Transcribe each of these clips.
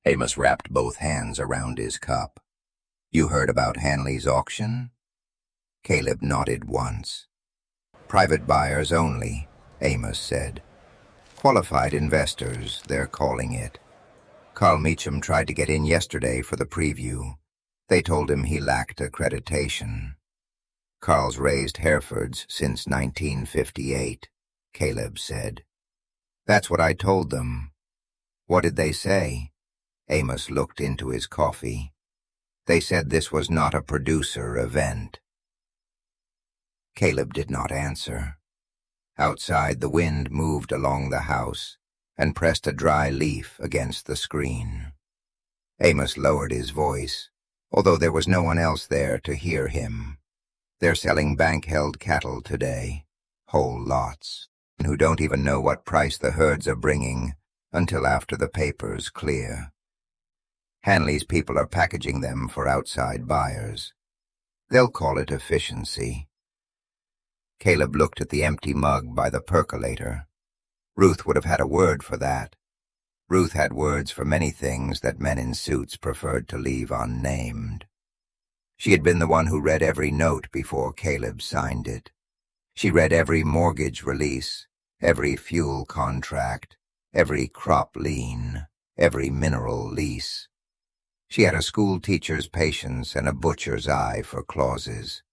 Amos wrapped both hands around his cup. You heard about Hanley's auction? Caleb nodded once. Private buyers only, Amos said. Qualified investors, they're calling it. Carl Meacham tried to get in yesterday for the preview. They told him he lacked accreditation. Carl's raised Herefords since 1958, Caleb said. That's what I told them. What did they say? Amos looked into his coffee. They said this was not a producer event. Caleb did not answer. Outside, the wind moved along the house and pressed a dry leaf against the screen. Amos lowered his voice, although there was no one else there to hear him. They're selling bank-held cattle today, whole lots, who don't even know what price the herds are bringing until after the papers clear. Hanley's people are packaging them for outside buyers. They'll call it efficiency. Caleb looked at the empty mug by the percolator. Ruth would have had a word for that. Ruth had words for many things that men in suits preferred to leave unnamed. She had been the one who read every note before Caleb signed it. She read every mortgage release, every fuel contract, every crop lien, every mineral lease. She had a school teacher's patience and a butcher's eye for clauses.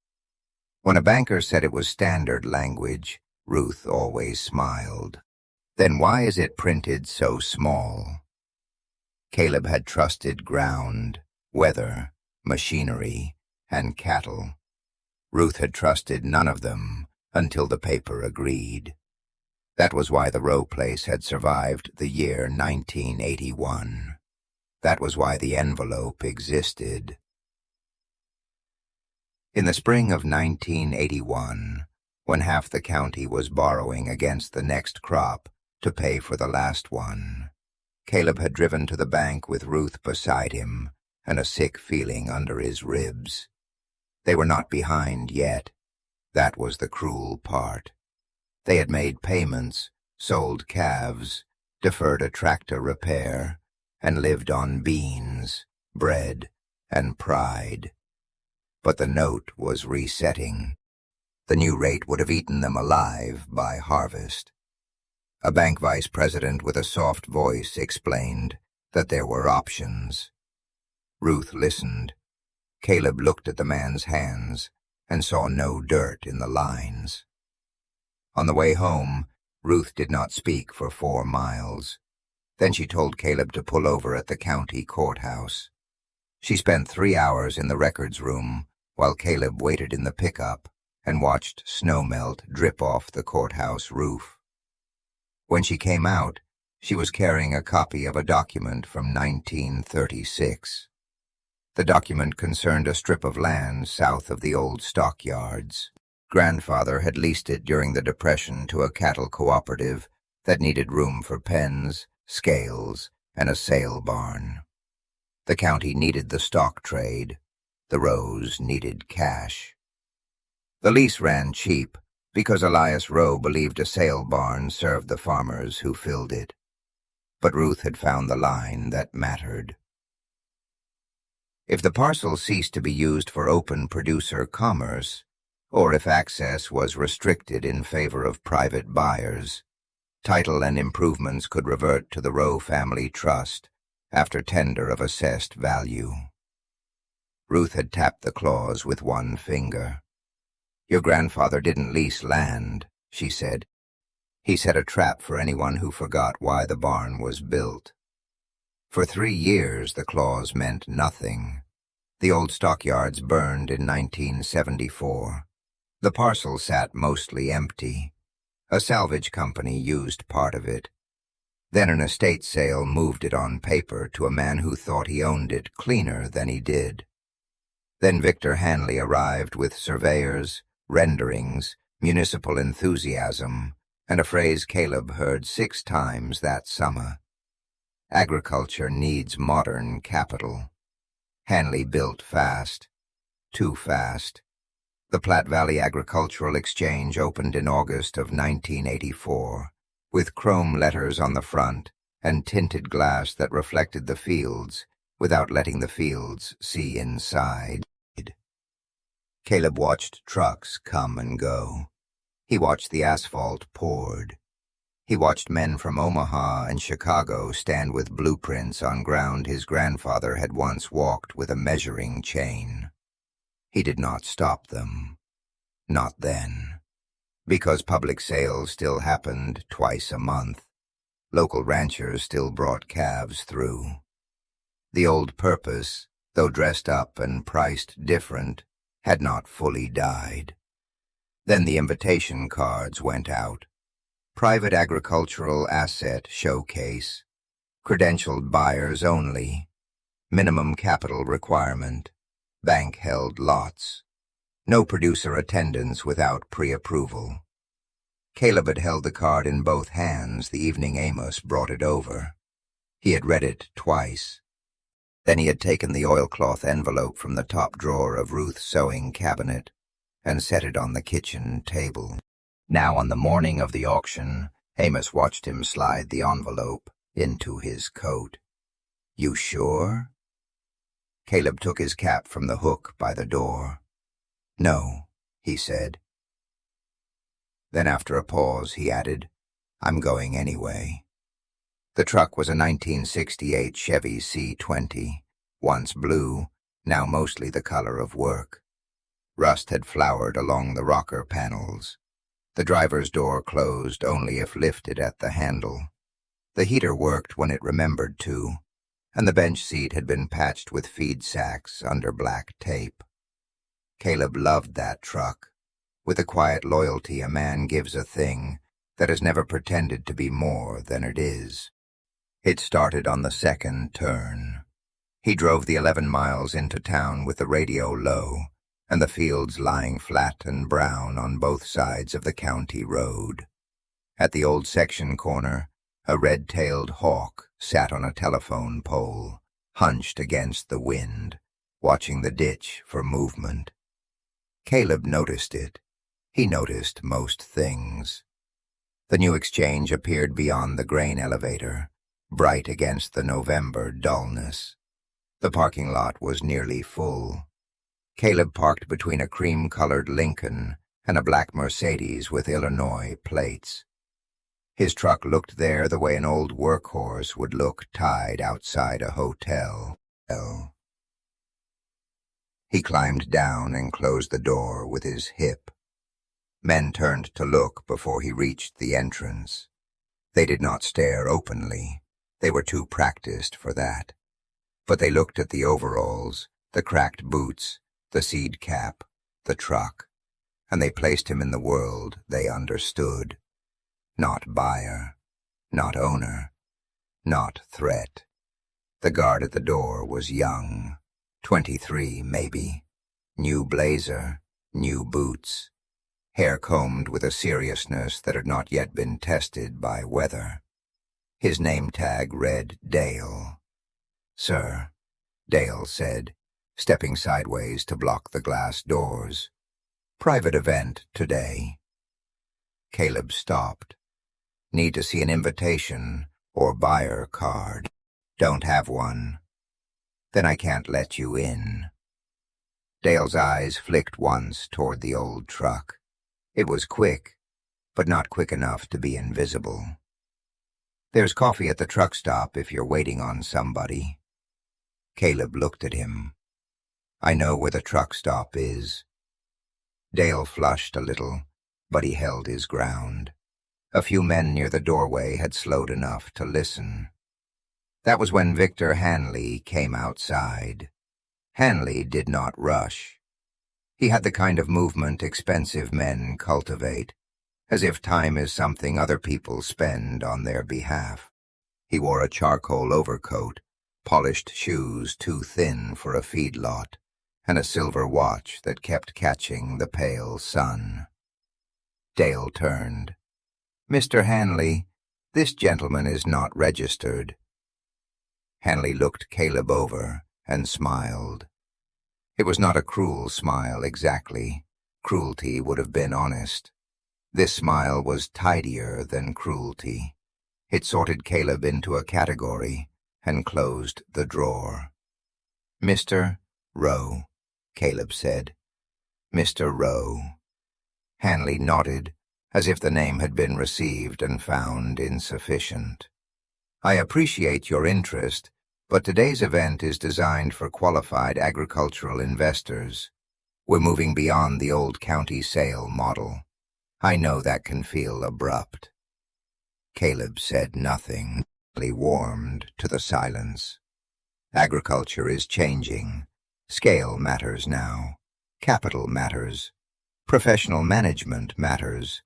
When a banker said it was standard language, Ruth always smiled. Then why is it printed so small? Caleb had trusted ground, weather, machinery, and cattle. Ruth had trusted none of them until the paper agreed. That was why the Rowe place had survived the year 1981. That was why the envelope existed. In the spring of 1981, when half the county was borrowing against the next crop to pay for the last one, Caleb had driven to the bank with Ruth beside him and a sick feeling under his ribs. They were not behind yet. That was the cruel part. They had made payments, sold calves, deferred a tractor repair, and lived on beans, bread, and pride. But the note was resetting. The new rate would have eaten them alive by harvest. A bank vice president with a soft voice explained that there were options. Ruth listened. Caleb looked at the man's hands and saw no dirt in the lines. On the way home, Ruth did not speak for 4 miles. Then she told Caleb to pull over at the county courthouse. She spent 3 hours in the records room while Caleb waited in the pickup and watched snowmelt drip off the courthouse roof. When she came out, she was carrying a copy of a document from 1936. The document concerned a strip of land south of the old stockyards. Grandfather had leased it during the Depression to a cattle cooperative that needed room for pens, scales, and a sale barn. The county needed the stock trade. The Rowes needed cash. The lease ran cheap because Elias Rowe believed a sale barn served the farmers who filled it. But Ruth had found the line that mattered. If the parcel ceased to be used for open producer commerce, or if access was restricted in favor of private buyers, title and improvements could revert to the Rowe family trust after tender of assessed value. Ruth had tapped the clause with one finger. Your grandfather didn't lease land, she said. He set a trap for anyone who forgot why the barn was built. For 3 years the clause meant nothing. The old stockyards burned in 1974. The parcel sat mostly empty. A salvage company used part of it. Then an estate sale moved it on paper to a man who thought he owned it cleaner than he did. Then Victor Hanley arrived with surveyors, renderings, municipal enthusiasm, and a phrase Caleb heard 6 times that summer. Agriculture needs modern capital. Hanley built fast, too fast. The Platte Valley Agricultural Exchange opened in August of 1984, with chrome letters on the front and tinted glass that reflected the fields without letting the fields see inside. Caleb watched trucks come and go. He watched the asphalt poured. He watched men from Omaha and Chicago stand with blueprints on ground his grandfather had once walked with a measuring chain. He did not stop them. Not then. Because public sales still happened twice a month. Local ranchers still brought calves through. The old purpose, though dressed up and priced different, had not fully died. Then the invitation cards went out. Private agricultural asset showcase. Credentialed buyers only. Minimum capital requirement. Bank-held lots. No producer attendance without pre-approval. Caleb had held the card in both hands the evening Amos brought it over. He had read it twice. Then he had taken the oilcloth envelope from the top drawer of Ruth's sewing cabinet and set it on the kitchen table. Now, on the morning of the auction, Amos watched him slide the envelope into his coat. "You sure?" Caleb took his cap from the hook by the door. "No," he said. Then after a pause, he added, "I'm going anyway." The truck was a 1968 Chevy C20, once blue, now mostly the color of work. Rust had flowered along the rocker panels. The driver's door closed only if lifted at the handle. The heater worked when it remembered to, and the bench seat had been patched with feed sacks under black tape. Caleb loved that truck, with the quiet loyalty a man gives a thing that has never pretended to be more than it is. It started on the second turn. He drove the 11 miles into town with the radio low, and the fields lying flat and brown on both sides of the county road. At the old section corner, a red-tailed hawk sat on a telephone pole, hunched against the wind, watching the ditch for movement. Caleb noticed it. He noticed most things. The new exchange appeared beyond the grain elevator, bright against the November dullness. The parking lot was nearly full. Caleb parked between a cream-colored Lincoln and a black Mercedes with Illinois plates. His truck looked there the way an old workhorse would look tied outside a hotel. He climbed down and closed the door with his hip. Men turned to look before he reached the entrance. They did not stare openly. They were too practiced for that. But they looked at the overalls, the cracked boots, the seed cap, the truck, and they placed him in the world they understood. Not buyer, not owner, not threat. The guard at the door was young, 23 maybe, new blazer, new boots, hair combed with a seriousness that had not yet been tested by weather. His name tag read Dale. "Sir," Dale said, stepping sideways to block the glass doors. "Private event today." Caleb stopped. "Need to see an invitation or buyer card." "Don't have one." "Then I can't let you in." Dale's eyes flicked once toward the old truck. It was quick, but not quick enough to be invisible. "There's coffee at the truck stop if you're waiting on somebody." Caleb looked at him. "I know where the truck stop is." Dale flushed a little, but he held his ground. A few men near the doorway had slowed enough to listen. That was when Victor Hanley came outside. Hanley did not rush. He had the kind of movement expensive men cultivate, as if time is something other people spend on their behalf. He wore a charcoal overcoat, polished shoes too thin for a feedlot, and a silver watch that kept catching the pale sun. Dale turned. "Mr. Hanley, this gentleman is not registered." Hanley looked Caleb over and smiled. It was not a cruel smile exactly. Cruelty would have been honest. This smile was tidier than cruelty. It sorted Caleb into a category and closed the drawer. "Mr. Rowe," Caleb said. "Mr. Rowe." Hanley nodded, as if the name had been received and found insufficient. "I appreciate your interest, but today's event is designed for qualified agricultural investors. We're moving beyond the old county sale model. I know that can feel abrupt." Caleb said nothing. He warmed to the silence. Agriculture is changing. Scale matters now. Capital matters. Professional management matters.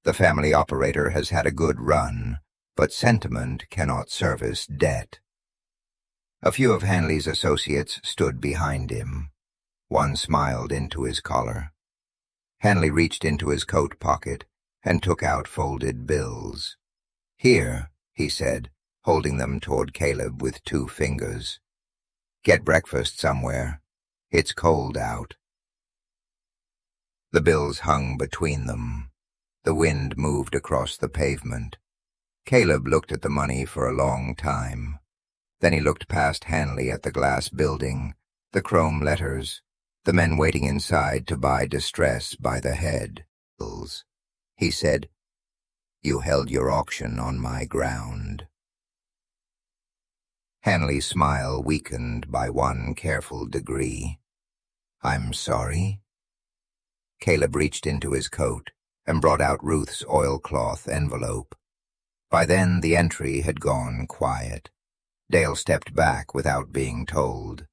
The family operator has had a good run, but sentiment cannot service debt. A few of Hanley's associates stood behind him. One smiled into his collar. Hanley reached into his coat pocket and took out folded bills. "Here," he said, holding them toward Caleb with 2 fingers. "Get breakfast somewhere. It's cold out." The bills hung between them. The wind moved across the pavement. Caleb looked at the money for a long time. Then he looked past Hanley at the glass building, the chrome letters, the men waiting inside to buy distress by the head. He said, "You held your auction on my ground." Hanley's smile weakened by one careful degree. "I'm sorry." Caleb reached into his coat and brought out Ruth's oilcloth envelope. By then the entry had gone quiet. Dale stepped back without being told.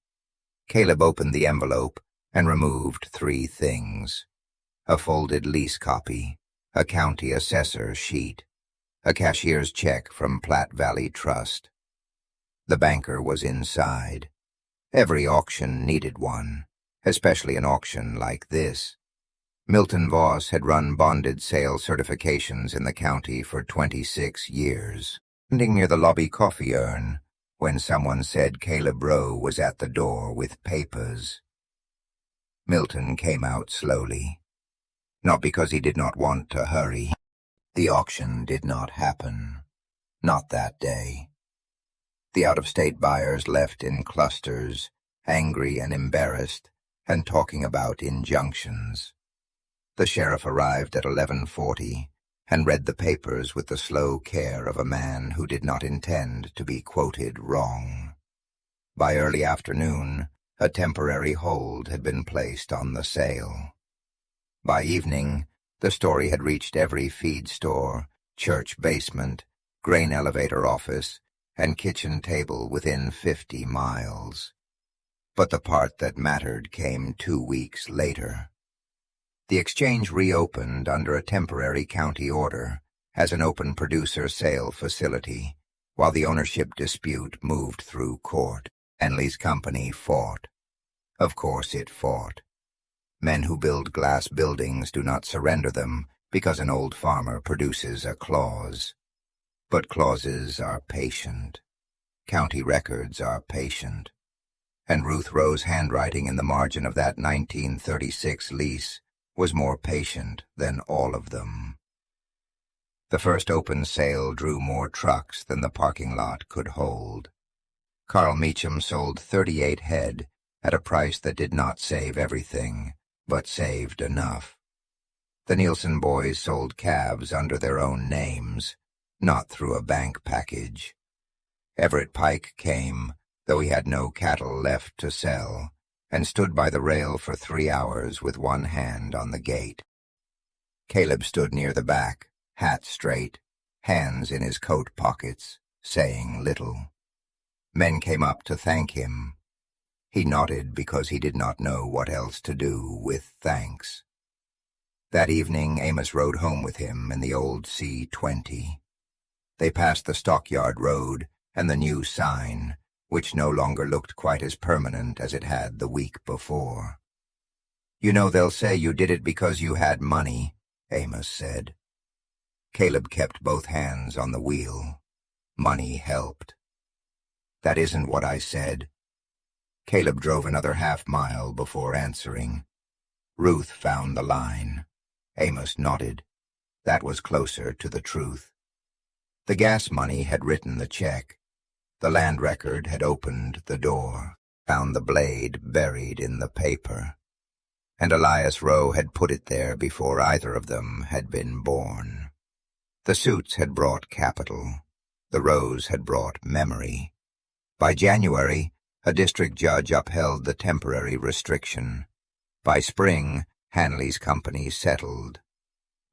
Caleb opened the envelope and removed 3 things: a folded lease copy, a county assessor sheet, a cashier's check from Platte Valley Trust. The banker was inside. Every auction needed one, especially an auction like this. Milton Voss had run bonded sale certifications in the county for 26 years. Standing near the lobby coffee urn, when someone said Caleb Rowe was at the door with papers. Milton came out slowly. Not because he did not want to hurry. The auction did not happen. Not that day. The out-of-state buyers left in clusters, angry and embarrassed, and talking about injunctions. The sheriff arrived at 11:40 and read the papers with the slow care of a man who did not intend to be quoted wrong. By early afternoon, a temporary hold had been placed on the sale. By evening, the story had reached every feed store, church basement, grain elevator office, and kitchen table within 50 miles. But the part that mattered came 2 weeks later. The exchange reopened under a temporary county order as an open producer sale facility, while the ownership dispute moved through court. Hanley's company fought. Of course it fought. Men who build glass buildings do not surrender them because an old farmer produces a clause. But clauses are patient. County records are patient. And Ruth Rowe's handwriting in the margin of that 1936 lease was more patient than all of them. The first open sale drew more trucks than the parking lot could hold. Carl Meacham sold 38 head at a price that did not save everything, but saved enough. The Nielsen boys sold calves under their own names, not through a bank package. Everett Pike came, though he had no cattle left to sell, and stood by the rail for 3 hours with one hand on the gate. Caleb stood near the back, hat straight, hands in his coat pockets, saying little. Men came up to thank him. He nodded because he did not know what else to do with thanks. That evening Amos rode home with him in the old C-20. They passed the stockyard road and the new sign, which no longer looked quite as permanent as it had the week before. "You know they'll say you did it because you had money," Amos said. Caleb kept both hands on the wheel. Money helped. "That isn't what I said." Caleb drove another half-mile before answering. Ruth found the line. Amos nodded. That was closer to the truth. The gas money had written the check. The land record had opened the door, found the blade buried in the paper. And Elias Rowe had put it there before either of them had been born. The suits had brought capital. The Rowes had brought memory. By January, a district judge upheld the temporary restriction. By spring, Hanley's company settled.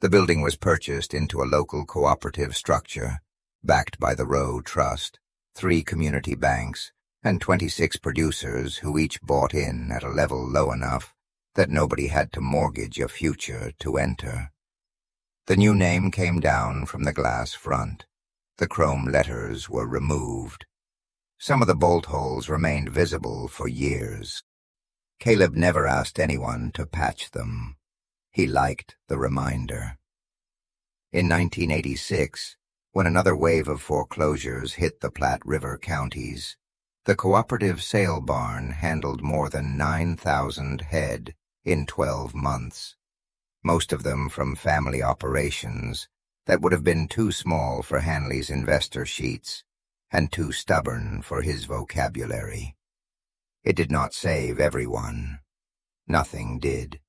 The building was purchased into a local cooperative structure, backed by the Rowe Trust, 3 community banks, and 26 producers who each bought in at a level low enough that nobody had to mortgage a future to enter. The new name came down from the glass front. The chrome letters were removed. Some of the bolt holes remained visible for years. Caleb never asked anyone to patch them. He liked the reminder. In 1986, when another wave of foreclosures hit the Platte River counties, the cooperative sale barn handled more than 9,000 head in 12 months, most of them from family operations that would have been too small for Hanley's investor sheets and too stubborn for his vocabulary. It did not save everyone. Nothing did.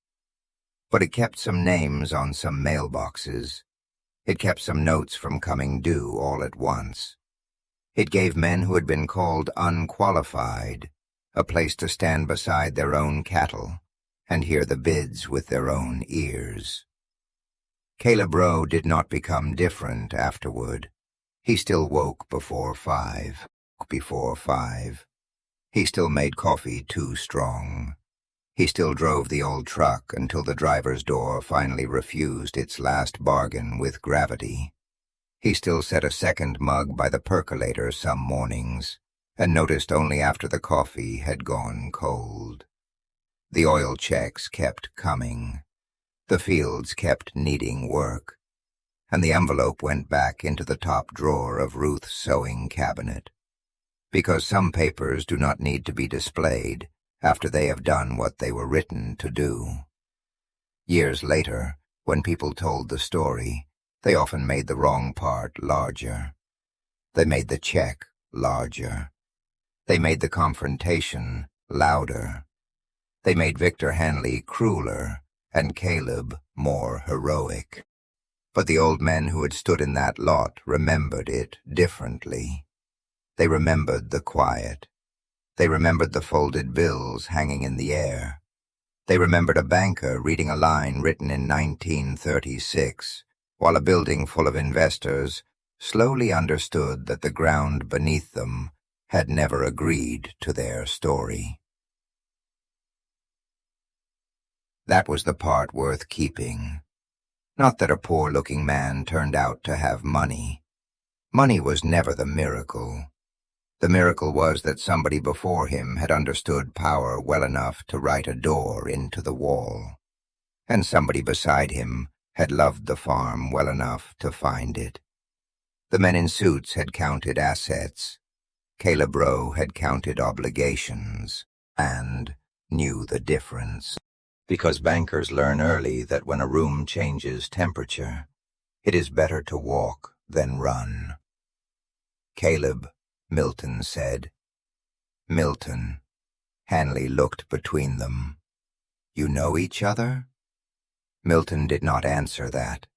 But it kept some names on some mailboxes. It kept some notes from coming due all at once. It gave men who had been called unqualified a place to stand beside their own cattle and hear the bids with their own ears. Caleb Rowe did not become different afterward. He still woke before 5. He still made coffee too strong. He still drove the old truck until the driver's door finally refused its last bargain with gravity. He still set a second mug by the percolator some mornings, and noticed only after the coffee had gone cold. The oil checks kept coming. The fields kept needing work, and the envelope went back into the top drawer of Ruth's sewing cabinet. Because some papers do not need to be displayed after they have done what they were written to do. Years later, when people told the story, they often made the wrong part larger. They made the check larger. They made the confrontation louder. They made Victor Hanley crueler and Caleb more heroic. But the old men who had stood in that lot remembered it differently. They remembered the quiet. They remembered the folded bills hanging in the air. They remembered a banker reading a line written in 1936, while a building full of investors slowly understood that the ground beneath them had never agreed to their story. That was the part worth keeping. Not that a poor-looking man turned out to have money. Money was never the miracle. The miracle was that somebody before him had understood power well enough to write a door into the wall, and somebody beside him had loved the farm well enough to find it. The men in suits had counted assets. Caleb Rowe had counted obligations, and knew the difference. Because bankers learn early that when a room changes temperature, it is better to walk than run. Caleb, Milton said. Milton. Hanley looked between them. You know each other? Milton did not answer that.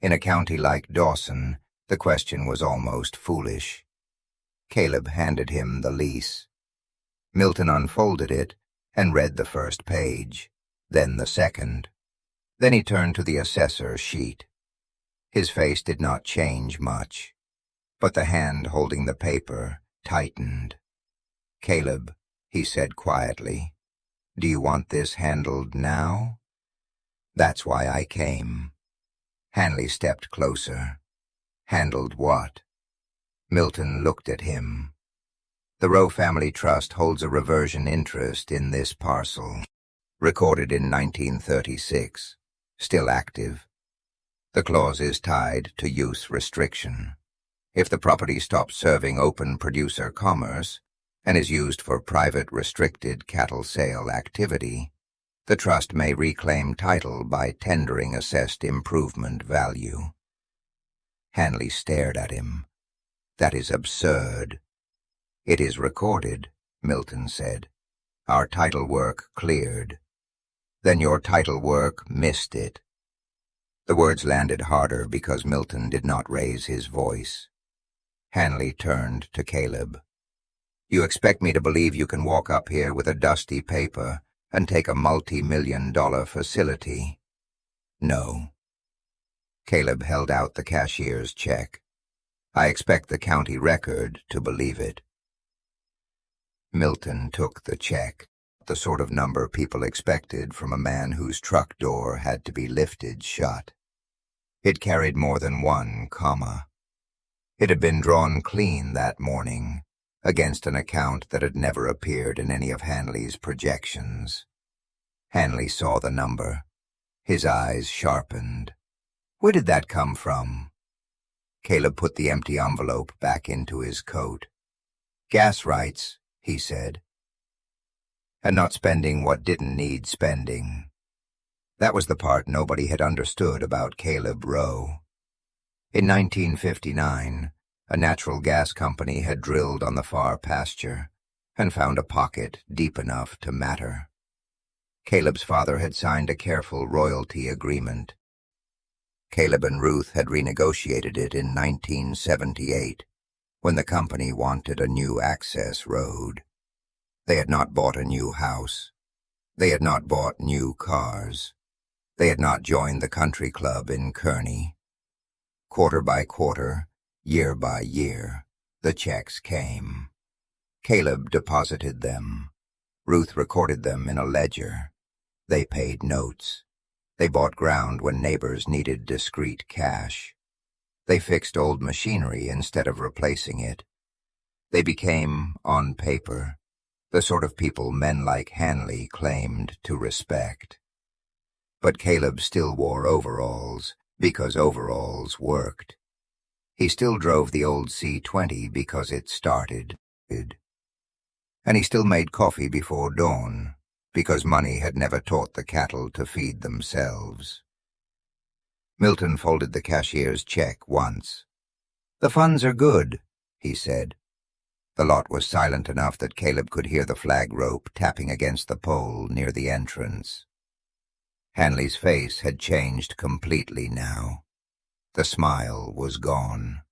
In a county like Dawson, the question was almost foolish. Caleb handed him the lease. Milton unfolded it and read the first page, then the second. Then he turned to the assessor sheet. His face did not change much, but the hand holding the paper tightened. Caleb, he said quietly, do you want this handled now? That's why I came. Hanley stepped closer. Handled what? Milton looked at him. The Rowe Family Trust holds a reversion interest in this parcel, recorded in 1936, still active. The clause is tied to use restriction. If the property stops serving open producer commerce and is used for private restricted cattle sale activity, the trust may reclaim title by tendering assessed improvement value. Hanley stared at him. That is absurd. It is recorded, Milton said. Our title work cleared. Then your title work missed it. The words landed harder because Milton did not raise his voice. Hanley turned to Caleb. You expect me to believe you can walk up here with a dusty paper and take a multi-million-dollar facility? No. Caleb held out the cashier's check. I expect the county record to believe it. Milton took the check, the sort of number people expected from a man whose truck door had to be lifted shut. It carried more than one comma. It had been drawn clean that morning, against an account that had never appeared in any of Hanley's projections. Hanley saw the number. His eyes sharpened. Where did that come from? Caleb put the empty envelope back into his coat. Gas rights, he said. And not spending what didn't need spending. That was the part nobody had understood about Caleb Rowe. In 1959, a natural gas company had drilled on the far pasture and found a pocket deep enough to matter. Caleb's father had signed a careful royalty agreement. Caleb and Ruth had renegotiated it in 1978, when the company wanted a new access road. They had not bought a new house. They had not bought new cars. They had not joined the country club in Kearney. Quarter by quarter, year by year, the checks came. Caleb deposited them. Ruth recorded them in a ledger. They paid notes. They bought ground when neighbors needed discreet cash. They fixed old machinery instead of replacing it. They became, on paper, the sort of people men like Hanley claimed to respect. But Caleb still wore overalls because overalls worked. He still drove the old C-20 because it started. And he still made coffee before dawn because money had never taught the cattle to feed themselves. Milton folded the cashier's check once. The funds are good, he said. The lot was silent enough that Caleb could hear the flag rope tapping against the pole near the entrance. Hanley's face had changed completely now. The smile was gone.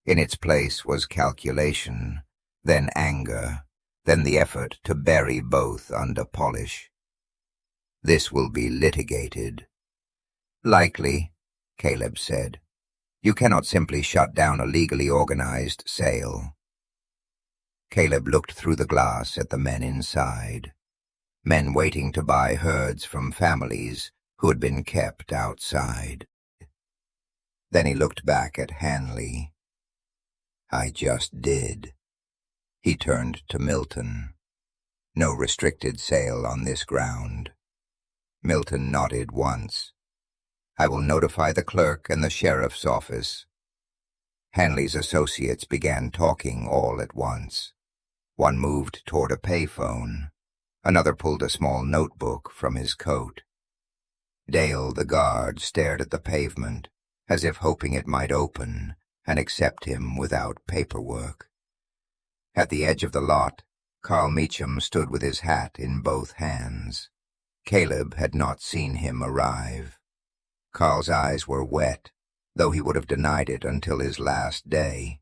In its place was calculation, then anger, then the effort to bury both under polish. This will be litigated. Likely, Caleb said. You cannot simply shut down a legally organized sale. Caleb looked through the glass at the men inside. Men waiting to buy herds from families who had been kept outside. Then he looked back at Hanley. I just did. He turned to Milton. No restricted sale on this ground. Milton nodded once. I will notify the clerk and the sheriff's office. Hanley's associates began talking all at once. One moved toward a payphone. Another pulled a small notebook from his coat. Dale, the guard, stared at the pavement, as if hoping it might open and accept him without paperwork. At the edge of the lot, Carl Meacham stood with his hat in both hands. Caleb had not seen him arrive. Carl's eyes were wet, though he would have denied it until his last day.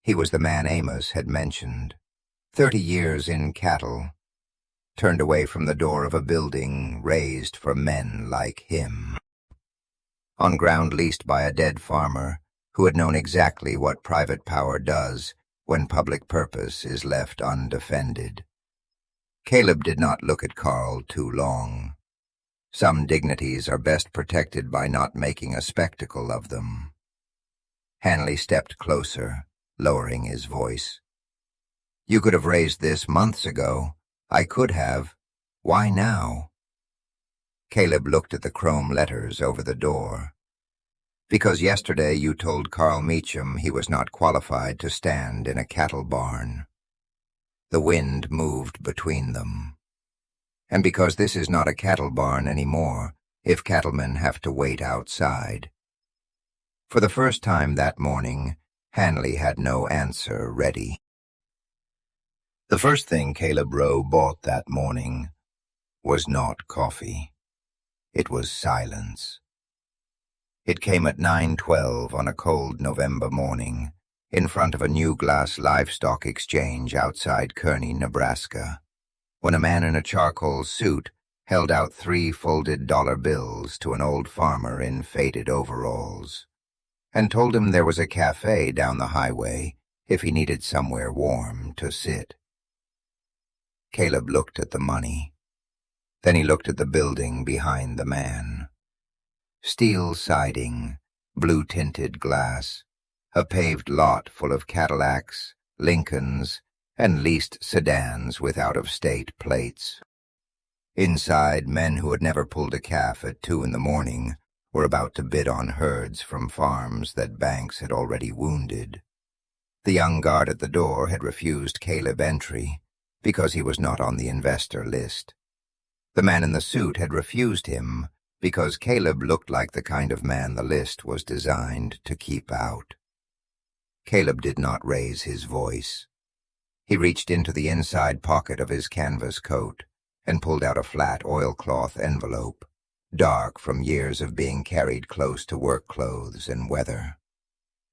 He was the man Amos had mentioned. 30 years in cattle, turned away from the door of a building raised for men like him. On ground leased by a dead farmer who had known exactly what private power does when public purpose is left undefended. Caleb did not look at Carl too long. Some dignities are best protected by not making a spectacle of them. Hanley stepped closer, lowering his voice. You could have raised this months ago. I could have. Why now? Caleb looked at the chrome letters over the door. Because yesterday you told Carl Meacham he was not qualified to stand in a cattle barn. The wind moved between them. And because this is not a cattle barn anymore, if cattlemen have to wait outside. For the first time that morning, Hanley had no answer ready. The first thing Caleb Rowe bought that morning was not coffee. It was silence. It came at 9:12 on a cold November morning, in front of a new glass livestock exchange outside Kearney, Nebraska, when a man in a charcoal suit held out 3 folded dollar bills to an old farmer in faded overalls, and told him there was a cafe down the highway if he needed somewhere warm to sit. Caleb looked at the money. Then he looked at the building behind the man. Steel siding, blue-tinted glass, a paved lot full of Cadillacs, Lincolns, and leased sedans with out-of-state plates. Inside, men who had never pulled a calf at 2 in the morning were about to bid on herds from farms that banks had already wounded. The young guard at the door had refused Caleb entry because he was not on the investor list. The man in the suit had refused him because Caleb looked like the kind of man the list was designed to keep out. Caleb did not raise his voice. He reached into the inside pocket of his canvas coat and pulled out a flat oilcloth envelope, dark from years of being carried close to work clothes and weather.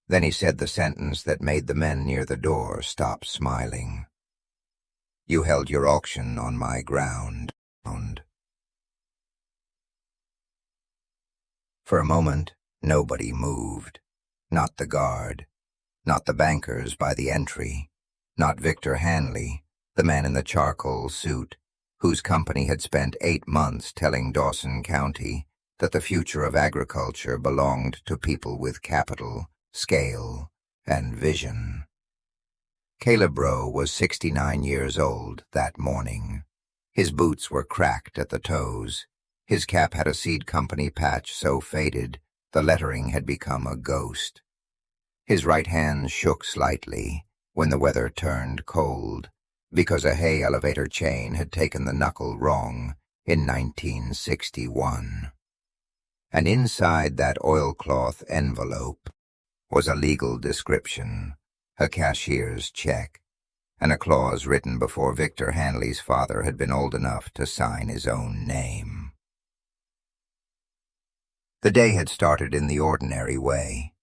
Then he said the sentence that made the men near the door stop smiling. "You held your auction on my ground." For a moment, nobody moved. Not the guard, not the bankers by the entry, not Victor Hanley, the man in the charcoal suit, whose company had spent 8 months telling Dawson County that the future of agriculture belonged to people with capital, scale, and vision. Caleb Rowe was 69 years old that morning. His boots were cracked at the toes. His cap had a seed company patch so faded the lettering had become a ghost. His right hand shook slightly when the weather turned cold, because a hay elevator chain had taken the knuckle wrong in 1961. And inside that oilcloth envelope was a legal description, a cashier's check, and a clause written before Victor Hanley's father had been old enough to sign his own name. The day had started in the ordinary way.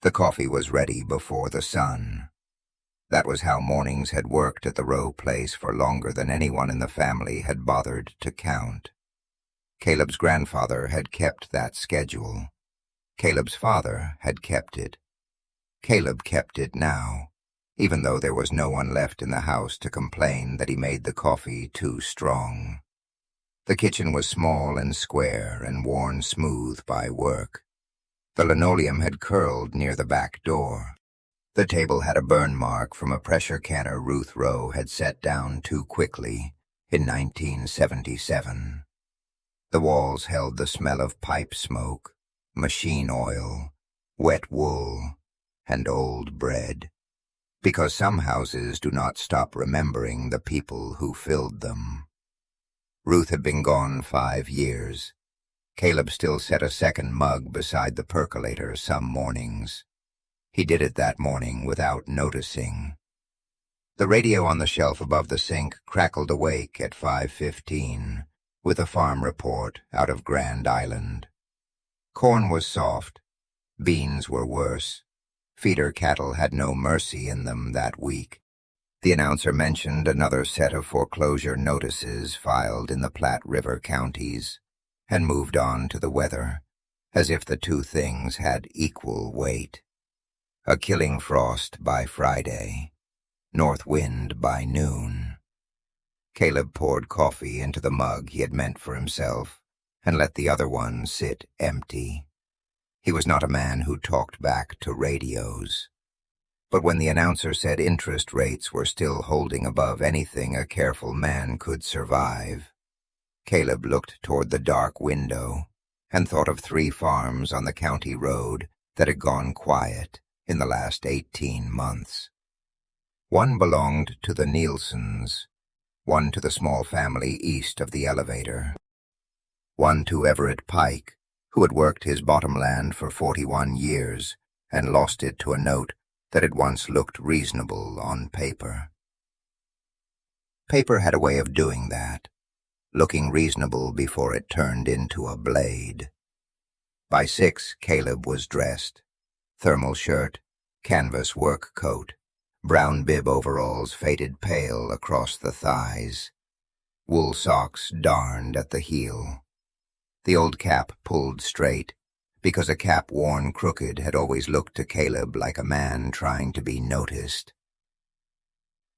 The coffee was ready before the sun. That was how mornings had worked at the Rowe place for longer than anyone in the family had bothered to count. Caleb's grandfather had kept that schedule. Caleb's father had kept it. Caleb kept it now, even though there was no one left in the house to complain that he made the coffee too strong. The kitchen was small and square and worn smooth by work. The linoleum had curled near the back door. The table had a burn mark from a pressure canner Ruth Rowe had set down too quickly in 1977. The walls held the smell of pipe smoke, machine oil, wet wool, and old bread, because some houses do not stop remembering the people who filled them. Ruth had been gone 5 years. Caleb still set a second mug beside the percolator some mornings. He did it that morning without noticing. The radio on the shelf above the sink crackled awake at 5:15 with a farm report out of Grand Island. Corn was soft. Beans were worse. Feeder cattle had no mercy in them that week. The announcer mentioned another set of foreclosure notices filed in the Platte River counties, and moved on to the weather, as if the two things had equal weight. A killing frost by Friday, north wind by noon. Caleb poured coffee into the mug he had meant for himself, and let the other one sit empty. He was not a man who talked back to radios. But when the announcer said interest rates were still holding above anything a careful man could survive, Caleb looked toward the dark window and thought of 3 farms on the county road that had gone quiet in the last 18 months. One belonged to the Nielsen's, one to the small family east of the elevator, one to Everett Pike, who had worked his bottomland for 41 years and lost it to a note that had once looked reasonable on paper. Paper had a way of doing that, looking reasonable before it turned into a blade. By 6, Caleb was dressed. Thermal shirt, canvas work coat, brown bib overalls faded pale across the thighs, wool socks darned at the heel. The old cap pulled straight, because a cap worn crooked had always looked to Caleb like a man trying to be noticed.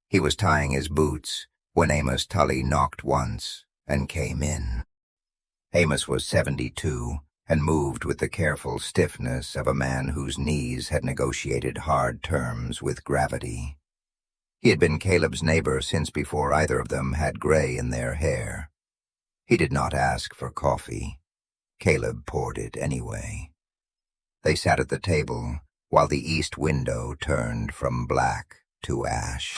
He was tying his boots when Amos Tully knocked once and came in. Amos was 72 and moved with the careful stiffness of a man whose knees had negotiated hard terms with gravity. He had been Caleb's neighbor since before either of them had gray in their hair. He did not ask for coffee. Caleb poured it anyway. They sat at the table while the east window turned from black to ash.